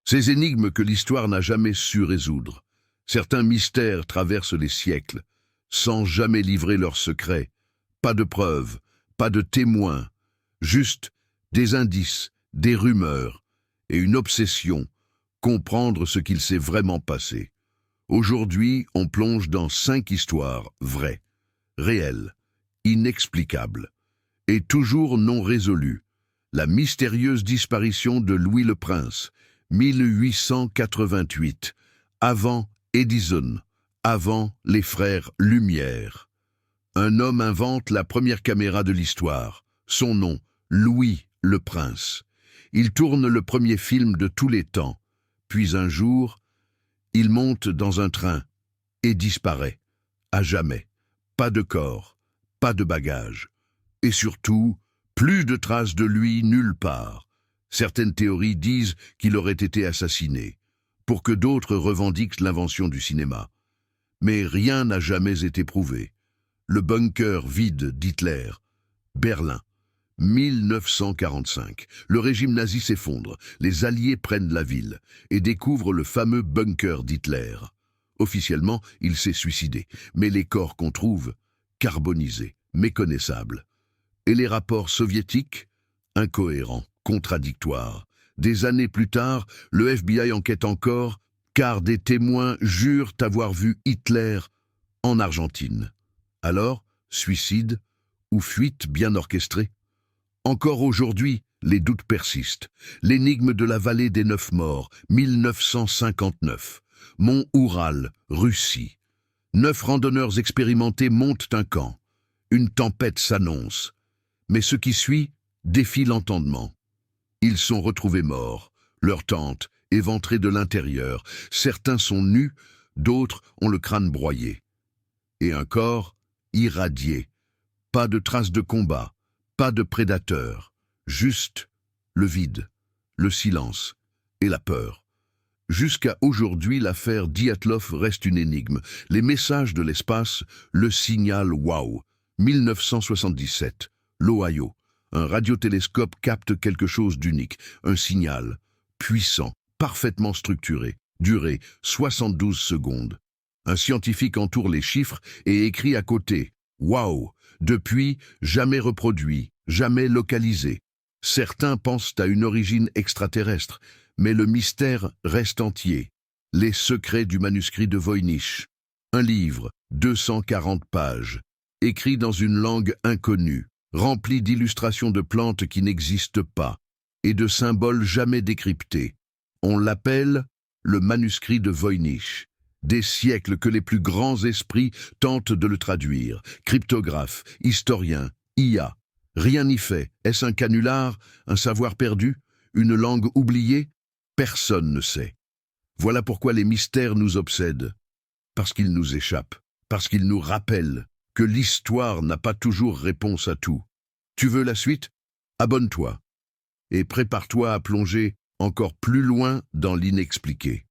Ces énigmes que l'histoire n'a jamais su résoudre. Certains mystères traversent les siècles, sans jamais livrer leurs secrets. Pas de preuves, pas de témoins, juste des indices, des rumeurs et une obsession, comprendre ce qu'il s'est vraiment passé. Aujourd'hui, on plonge dans 5 histoires vraies, réelles, inexplicables et toujours non résolues. La mystérieuse disparition de Louis le Prince, 1888, avant Edison, avant les frères Lumière. Un homme invente la première caméra de l'histoire. Son nom, Louis le Prince. Il tourne le premier film de tous les temps. Puis un jour, il monte dans un train et disparaît. À jamais. Pas de corps, pas de bagages. Et surtout, plus de traces de lui nulle part. Certaines théories disent qu'il aurait été assassiné, pour que d'autres revendiquent l'invention du cinéma. Mais rien n'a jamais été prouvé. Le bunker vide d'Hitler, Berlin, 1945. Le régime nazi s'effondre, les Alliés prennent la ville et découvrent le fameux bunker d'Hitler. Officiellement, il s'est suicidé, mais les corps qu'on trouve, carbonisés, méconnaissables. Et les rapports soviétiques, incohérents, contradictoires. Des années plus tard, le FBI enquête encore, car des témoins jurent avoir vu Hitler en Argentine. Alors, suicide ou fuite bien orchestrée? Encore aujourd'hui, les doutes persistent. L'énigme de la vallée des 9 morts, 1959. Mont Oural, Russie. 9 randonneurs expérimentés montent un camp. Une tempête s'annonce. Mais ce qui suit défie l'entendement. Ils sont retrouvés morts, leur tente éventrée de l'intérieur. Certains sont nus, d'autres ont le crâne broyé. Et un corps irradié. Pas de traces de combat, pas de prédateurs, juste le vide, le silence et la peur. Jusqu'à aujourd'hui, l'affaire Dyatlov reste une énigme. Les messages de l'espace, le signal WOW, 1977, l'Ohio. Un radiotélescope capte quelque chose d'unique, un signal, puissant, parfaitement structuré, durée 72 secondes. Un scientifique entoure les chiffres et écrit à côté « Wow !» Depuis, jamais reproduit, jamais localisé. Certains pensent à une origine extraterrestre, mais le mystère reste entier. Les secrets du manuscrit de Voynich. Un livre, 240 pages, écrit dans une langue inconnue, rempli d'illustrations de plantes qui n'existent pas et de symboles jamais décryptés. On l'appelle le manuscrit de Voynich. Des siècles que les plus grands esprits tentent de le traduire. Cryptographes, historiens, IA. Rien n'y fait. Est-ce un canular, un savoir perdu, une langue oubliée? Personne ne sait. Voilà pourquoi les mystères nous obsèdent. Parce qu'ils nous échappent. Parce qu'ils nous rappellent que l'histoire n'a pas toujours réponse à tout. Tu veux la suite? Abonne-toi. Et prépare-toi à plonger encore plus loin dans l'inexpliqué.